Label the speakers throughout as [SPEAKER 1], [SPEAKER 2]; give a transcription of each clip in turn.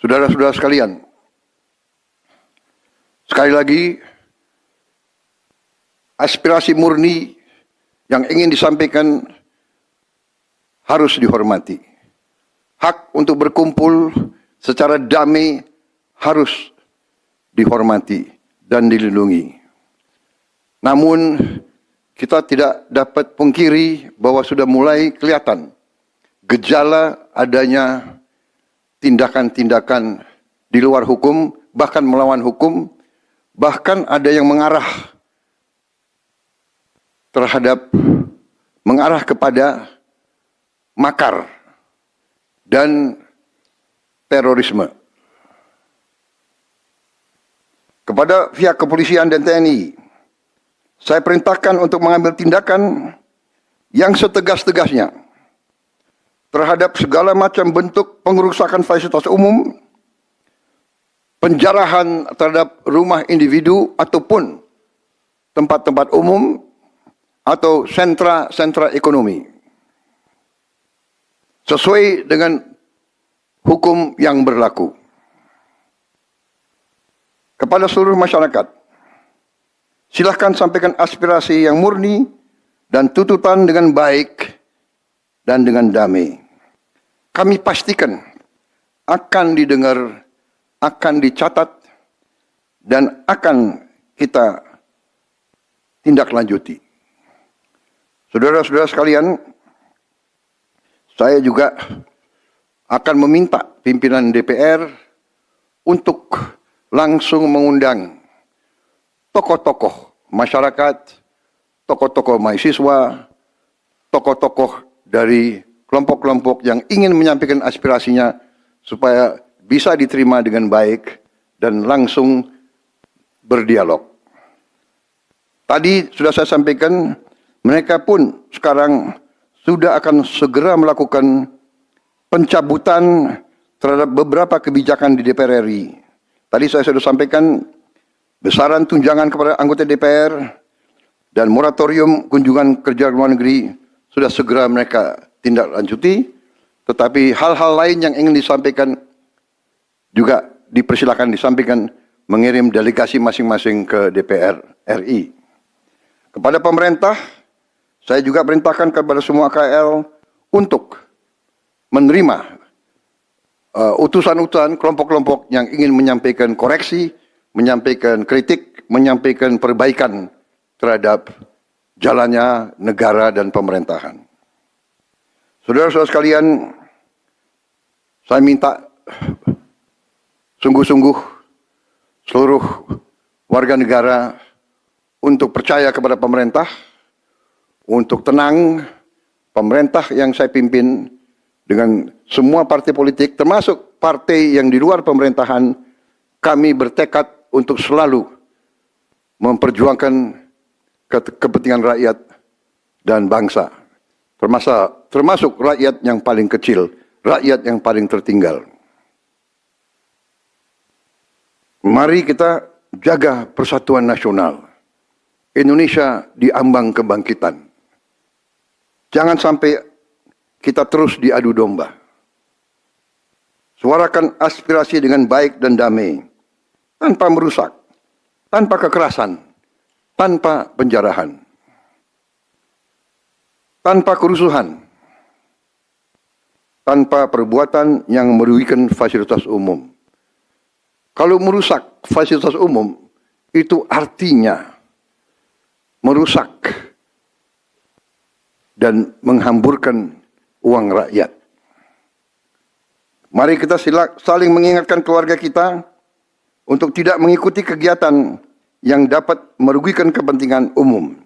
[SPEAKER 1] Saudara-saudara sekalian, sekali lagi, aspirasi murni yang ingin disampaikan harus dihormati. Hak untuk berkumpul secara damai harus dihormati dan dilindungi. Namun, kita tidak dapat pungkiri bahwa sudah mulai kelihatan gejala adanya tindakan-tindakan di luar hukum, bahkan melawan hukum, bahkan ada yang mengarah kepada makar dan terorisme. Kepada pihak kepolisian dan TNI, saya perintahkan untuk mengambil tindakan yang setegas-tegasnya terhadap segala macam bentuk pengerusakan fasilitas umum, penjarahan terhadap rumah individu ataupun tempat-tempat umum atau sentra-sentra ekonomi, sesuai dengan hukum yang berlaku. Kepada seluruh masyarakat, silahkan sampaikan aspirasi yang murni dan tuntutan dengan baik dan dengan damai. Kami pastikan akan didengar, akan dicatat, dan akan kita tindak lanjuti. Saudara-saudara sekalian, saya juga akan meminta pimpinan DPR untuk langsung mengundang tokoh-tokoh masyarakat, tokoh-tokoh mahasiswa, tokoh-tokoh dari kelompok-kelompok yang ingin menyampaikan aspirasinya supaya bisa diterima dengan baik dan langsung berdialog. Tadi sudah saya sampaikan, mereka pun sekarang sudah akan segera melakukan pencabutan terhadap beberapa kebijakan di DPR RI. Tadi saya sudah sampaikan besaran tunjangan kepada anggota DPR dan moratorium kunjungan kerja luar negeri sudah segera mereka tindak lanjuti, tetapi hal-hal lain yang ingin disampaikan juga dipersilakan disampaikan, mengirim delegasi masing-masing ke DPR RI. Kepada pemerintah, saya juga perintahkan kepada semua KL untuk menerima utusan-utusan kelompok-kelompok yang ingin menyampaikan koreksi, menyampaikan kritik, menyampaikan perbaikan terhadap jalannya negara dan pemerintahan. Saudara-saudara sekalian, saya minta sungguh-sungguh seluruh warga negara untuk percaya kepada pemerintah, untuk tenang. Pemerintah yang saya pimpin dengan semua partai politik, termasuk partai yang di luar pemerintahan, kami bertekad untuk selalu memperjuangkan kepentingan rakyat dan bangsa, termasuk rakyat yang paling kecil, rakyat yang paling tertinggal. Mari kita jaga persatuan nasional. Indonesia diambang kebangkitan. Jangan sampai kita terus diadu domba. Suarakan aspirasi dengan baik dan damai, tanpa merusak, tanpa kekerasan, tanpa penjarahan, tanpa kerusuhan, tanpa perbuatan yang merugikan fasilitas umum. Kalau merusak fasilitas umum, itu artinya merusak dan menghamburkan uang rakyat. Mari kita saling mengingatkan keluarga kita untuk tidak mengikuti kegiatan yang dapat merugikan kepentingan umum.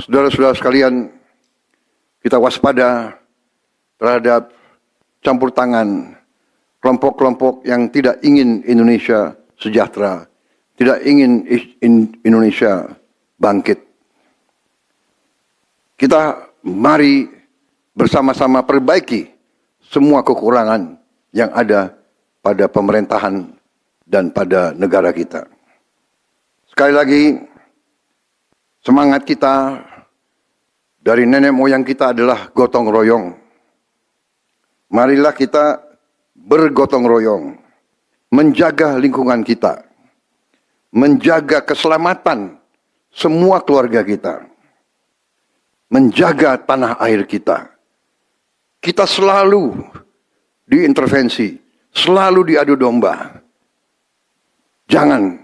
[SPEAKER 1] Saudara-saudara sekalian, kita waspada terhadap campur tangan kelompok-kelompok yang tidak ingin Indonesia sejahtera, tidak ingin Indonesia bangkit. Kita mari bersama-sama perbaiki semua kekurangan yang ada pada pemerintahan dan pada negara kita. Sekali lagi, semangat kita dari nenek moyang kita adalah gotong royong. Marilah kita bergotong royong, menjaga lingkungan kita, menjaga keselamatan semua keluarga kita, menjaga tanah air kita. Kita selalu diintervensi, selalu diadu domba. Jangan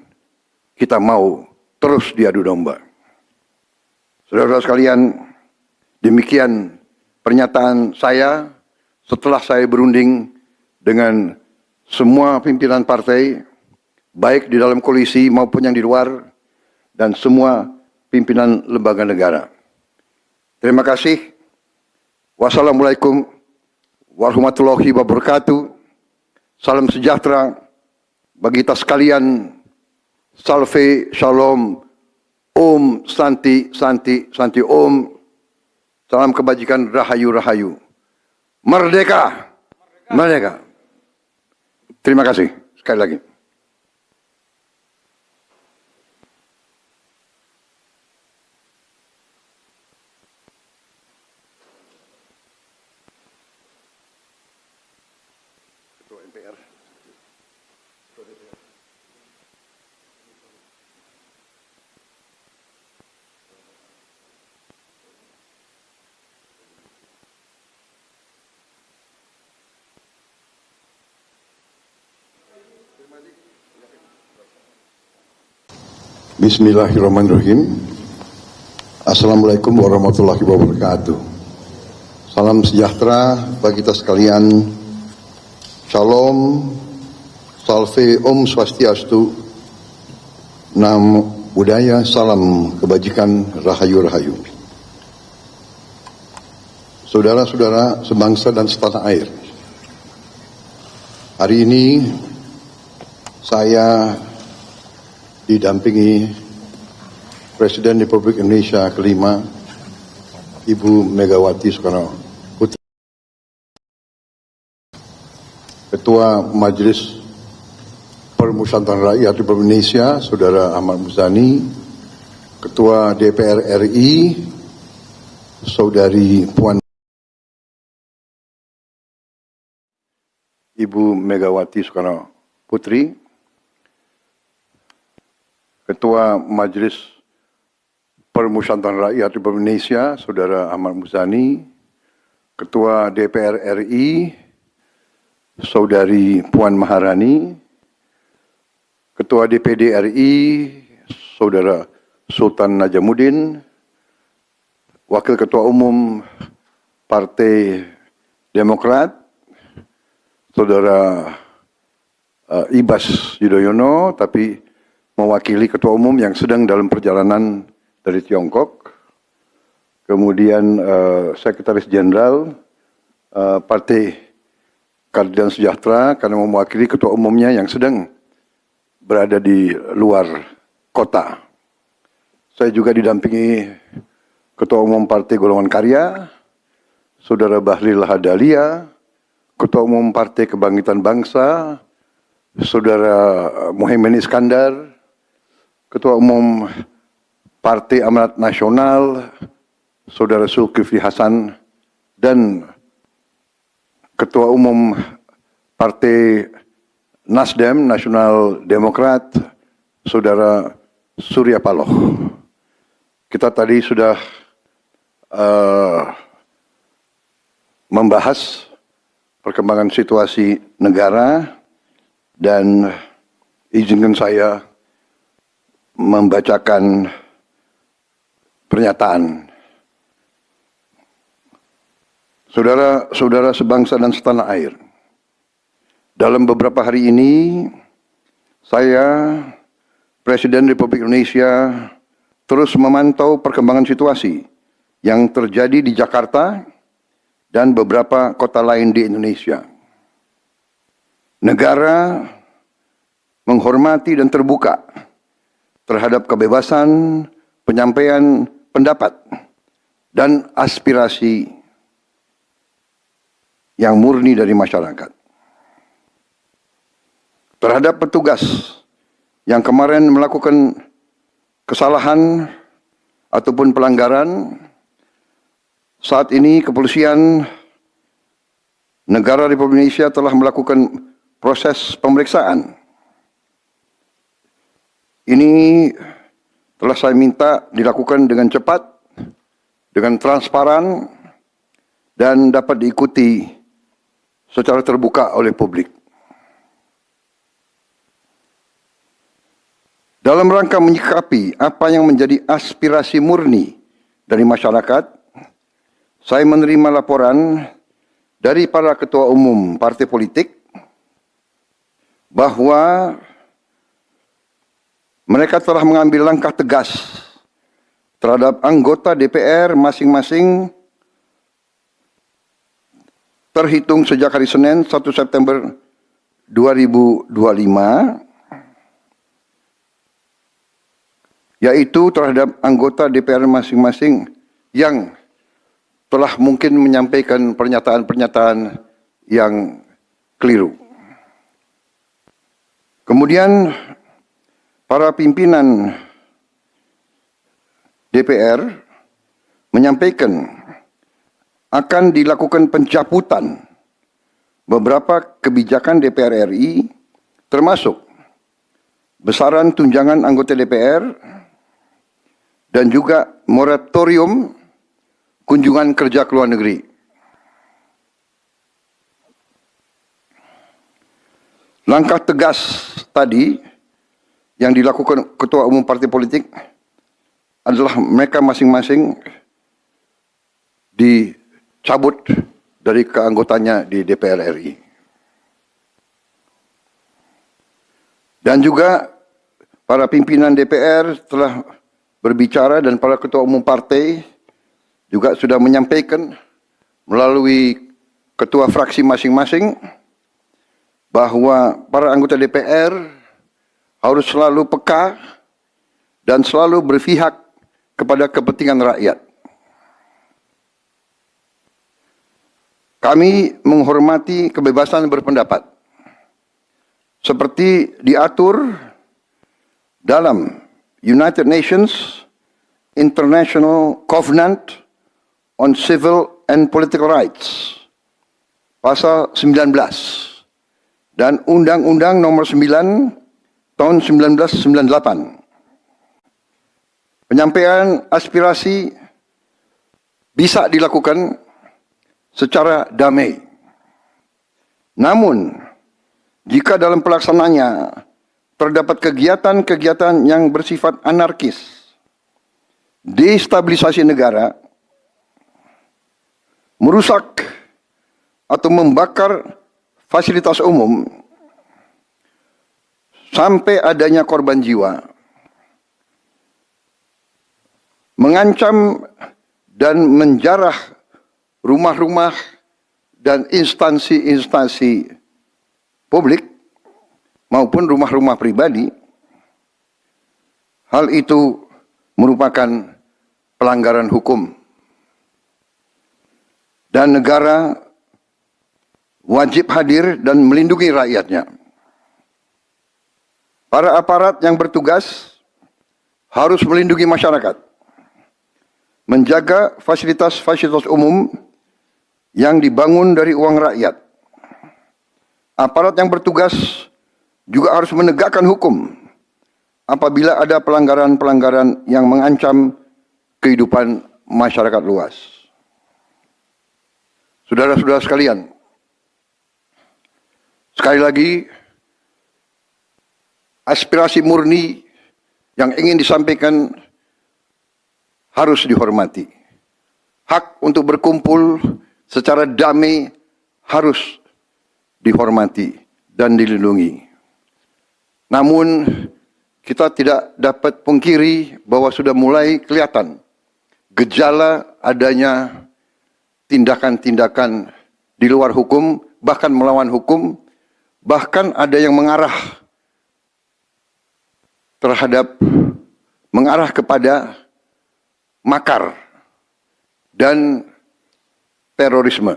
[SPEAKER 1] kita mau terus diadu domba. Saudara-saudara sekalian, demikian pernyataan saya setelah saya berunding dengan semua pimpinan partai, baik di dalam koalisi maupun yang di luar, dan semua pimpinan lembaga negara. Terima kasih. Wassalamualaikum warahmatullahi wabarakatuh. Salam sejahtera bagi kita sekalian. Salve, shalom, om, santi, santi, santi, om. Salam kebajikan, rahayu, rahayu. Merdeka! Merdeka! Terima kasih sekali lagi. Ketua MPR.
[SPEAKER 2] Bismillahirrahmanirrahim. Assalamualaikum warahmatullahi wabarakatuh. Salam sejahtera bagi kita sekalian. Shalom, salve, om swastiastu, nam budaya, salam kebajikan, rahayu rahayu. Saudara-saudara sebangsa dan setanah air, hari ini saya didampingi Presiden Republik Indonesia kelima, Ibu Megawati Soekarno Putri, Ketua Majelis Permusyawaratan Rakyat Republik Indonesia, Saudara Ahmad Muzani, Ketua DPR RI, Saudari Puan Ibu Megawati Soekarno Putri, Ketua Majelis Permusyawaratan Rakyat Republik Indonesia, Saudara Ahmad Muzani, Ketua DPR RI, Saudari Puan Maharani, Ketua DPD RI, Saudara Sultan Najamuddin, Wakil Ketua Umum Partai Demokrat, Saudara Ibas Yudhoyono, tapi mewakili Ketua Umum yang sedang dalam perjalanan dari Tiongkok. Kemudian Sekretaris Jenderal Partai Keadilan Sejahtera karena mewakili Ketua Umumnya yang sedang berada di luar kota. Saya juga didampingi Ketua Umum Partai Golongan Karya, Saudara Bahlil Lahadalia, Ketua Umum Partai Kebangkitan Bangsa, Saudara Muhaimin Iskandar, Ketua Umum Partai Amanat Nasional, Saudara Zulkifli Hasan, dan Ketua Umum Partai Nasdem, Nasional Demokrat, Saudara Surya Paloh. Kita tadi sudah membahas perkembangan situasi negara, dan izinkan saya membacakan pernyataan. Saudara-saudara sebangsa dan setanah air, dalam beberapa hari ini saya, Presiden Republik Indonesia, terus memantau perkembangan situasi yang terjadi di Jakarta dan beberapa kota lain di Indonesia. Negara menghormati dan terbuka terhadap kebebasan penyampaian pendapat dan aspirasi yang murni dari masyarakat. Terhadap petugas yang kemarin melakukan kesalahan ataupun pelanggaran, saat ini kepolisian
[SPEAKER 1] negara Republik Indonesia telah melakukan proses pemeriksaan. Ini telah saya minta dilakukan dengan cepat, dengan transparan, dan dapat diikuti secara terbuka oleh publik. Dalam rangka menyikapi apa yang menjadi aspirasi murni dari masyarakat, saya menerima laporan dari para ketua umum partai politik bahwa mereka telah mengambil langkah tegas terhadap anggota DPR masing-masing terhitung sejak hari Senin 1 September 2025, yaitu terhadap anggota DPR masing-masing yang telah mungkin menyampaikan pernyataan-pernyataan yang keliru. Kemudian para pimpinan DPR menyampaikan akan dilakukan pencabutan beberapa kebijakan DPR RI, termasuk besaran tunjangan anggota DPR dan juga moratorium kunjungan kerja ke luar negeri. Langkah tegas tadi yang dilakukan ketua umum partai politik adalah mereka masing-masing dicabut dari keanggotanya di DPR RI. Dan juga para pimpinan DPR telah berbicara dan para ketua umum partai juga sudah menyampaikan melalui ketua fraksi masing-masing bahwa para anggota DPR harus selalu peka dan selalu berpihak kepada kepentingan rakyat. Kami menghormati kebebasan berpendapat seperti diatur dalam United Nations International Covenant on Civil and Political Rights, pasal 19, dan Undang-Undang nomor 9 tahun 1998. Penyampaian aspirasi bisa dilakukan secara damai. Namun, jika dalam pelaksananya terdapat kegiatan-kegiatan yang bersifat anarkis, destabilisasi negara, merusak atau membakar fasilitas umum, sampai adanya korban jiwa, mengancam dan menjarah rumah-rumah dan instansi-instansi publik maupun rumah-rumah pribadi, hal itu merupakan pelanggaran hukum. Dan negara wajib hadir dan melindungi rakyatnya. Para aparat yang bertugas harus melindungi masyarakat, menjaga fasilitas-fasilitas umum yang dibangun dari uang rakyat. Aparat yang bertugas juga harus menegakkan hukum apabila ada pelanggaran-pelanggaran yang mengancam kehidupan masyarakat luas. Saudara-saudara sekalian, sekali lagi, aspirasi murni yang ingin disampaikan harus dihormati. Hak untuk berkumpul secara damai harus dihormati dan dilindungi. Namun, kita tidak dapat pungkiri bahwa sudah mulai kelihatan gejala adanya tindakan-tindakan di luar hukum, bahkan melawan hukum, bahkan ada yang mengarah kepada makar dan terorisme.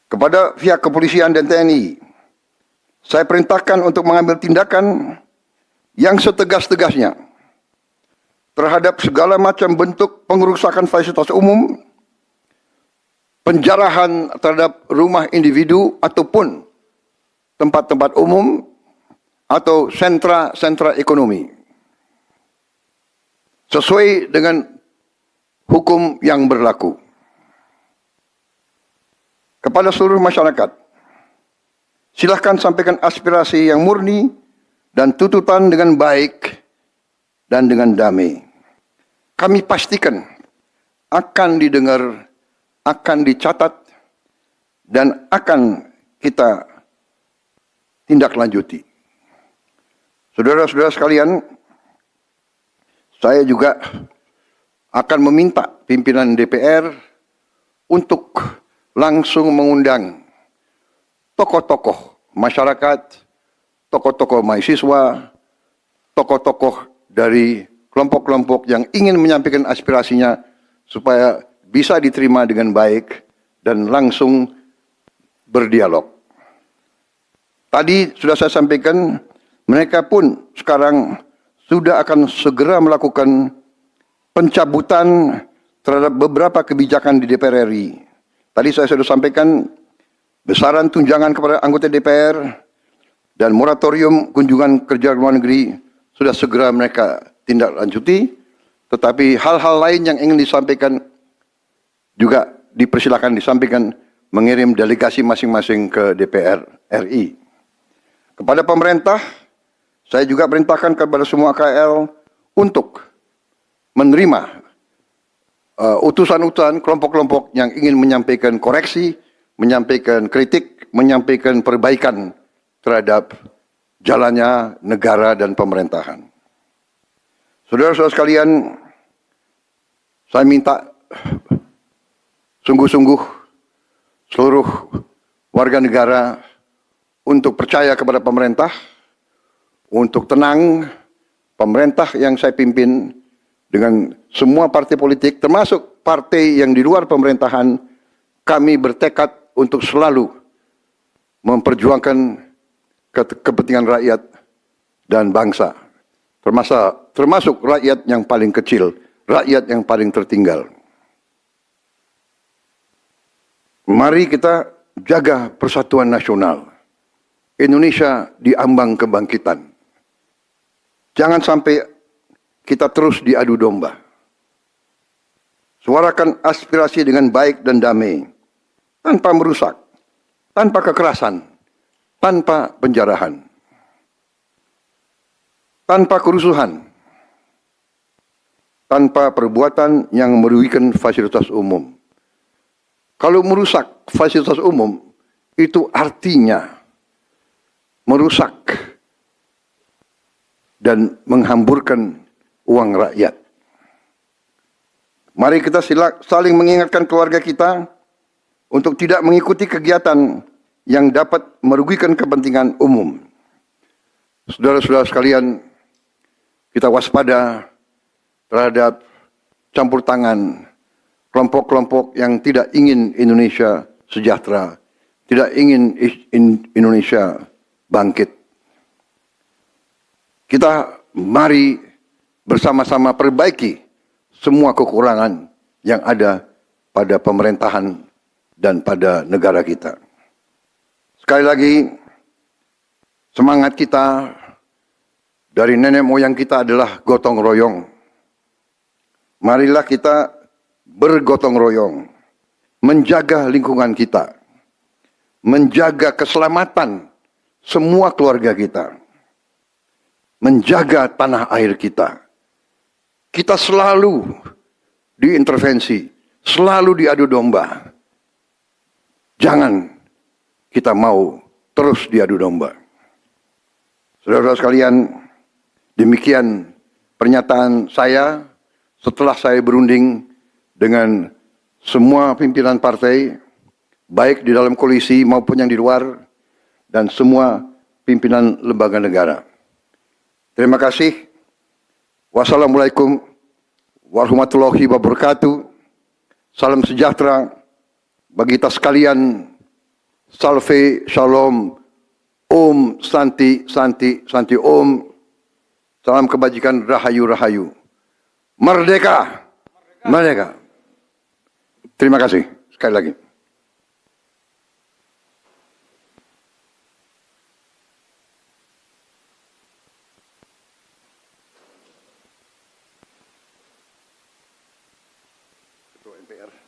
[SPEAKER 1] Kepada pihak kepolisian dan TNI, saya perintahkan untuk mengambil tindakan yang setegas-tegasnya terhadap segala macam bentuk pengerusakan fasilitas umum penjarahan terhadap rumah individu ataupun tempat-tempat umum atau sentra-sentra ekonomi sesuai dengan hukum yang berlaku. Kepada seluruh masyarakat, silahkan sampaikan aspirasi yang murni dan tuntutan dengan baik dan dengan damai. Kami pastikan akan didengar, akan dicatat, dan akan kita tindak lanjuti. Saudara-saudara sekalian, saya juga akan meminta pimpinan DPR untuk langsung mengundang tokoh-tokoh masyarakat, tokoh-tokoh mahasiswa, tokoh-tokoh dari kelompok-kelompok yang ingin menyampaikan aspirasinya supaya bisa diterima dengan baik dan langsung berdialog. Tadi sudah saya sampaikan, mereka pun sekarang sudah akan segera melakukan pencabutan terhadap beberapa kebijakan di DPR RI. Tadi saya sudah sampaikan besaran tunjangan kepada anggota DPR dan moratorium kunjungan kerja luar negeri sudah segera mereka tindak lanjuti, tetapi hal-hal lain yang ingin disampaikan juga dipersilakan disampaikan mengirim delegasi masing-masing ke DPR RI. Kepada pemerintah, saya juga perintahkan kepada semua KL untuk menerima utusan-utusan kelompok-kelompok yang ingin menyampaikan koreksi, menyampaikan kritik, menyampaikan perbaikan terhadap jalannya negara dan pemerintahan. Saudara-saudara sekalian, saya minta sungguh-sungguh seluruh warga negara untuk percaya kepada pemerintah, untuk tenang. Pemerintah yang saya pimpin dengan semua partai politik, termasuk partai yang di luar pemerintahan, kami bertekad untuk selalu memperjuangkan kepentingan rakyat dan bangsa, termasuk rakyat yang paling kecil, rakyat yang paling tertinggal. Mari kita jaga persatuan nasional. Indonesia diambang kebangkitan. Jangan sampai kita terus diadu domba. Suarakan aspirasi dengan baik dan damai, tanpa merusak, tanpa kekerasan, tanpa penjarahan, tanpa kerusuhan, tanpa perbuatan yang merugikan fasilitas umum. Kalau merusak fasilitas umum, itu artinya merusak dan menghamburkan uang rakyat. Mari kita saling mengingatkan keluarga kita untuk tidak mengikuti kegiatan yang dapat merugikan kepentingan umum. Saudara-saudara sekalian, kita waspada terhadap campur tangan kelompok-kelompok yang tidak ingin Indonesia sejahtera, tidak ingin Indonesia bangkit. Kita mari bersama-sama perbaiki semua kekurangan yang ada pada pemerintahan dan pada negara kita. Sekali lagi, semangat kita dari nenek moyang kita adalah gotong royong. Marilah kita bergotong royong, menjaga lingkungan kita, menjaga keselamatan semua keluarga kita, menjaga tanah air kita. Kita selalu diintervensi, selalu diadu domba. Jangan kita mau terus diadu domba. Saudara-saudara sekalian, demikian pernyataan saya setelah saya berunding dengan semua pimpinan partai, baik di dalam koalisi maupun yang di luar, dan semua pimpinan lembaga negara. Terima kasih. Wassalamualaikum warahmatullahi wabarakatuh. Salam sejahtera bagi kita sekalian. Salve, shalom, om, santi, santi, santi, om. Salam kebajikan, rahayu, rahayu. Merdeka, merdeka. Terima kasih sekali lagi. MPR.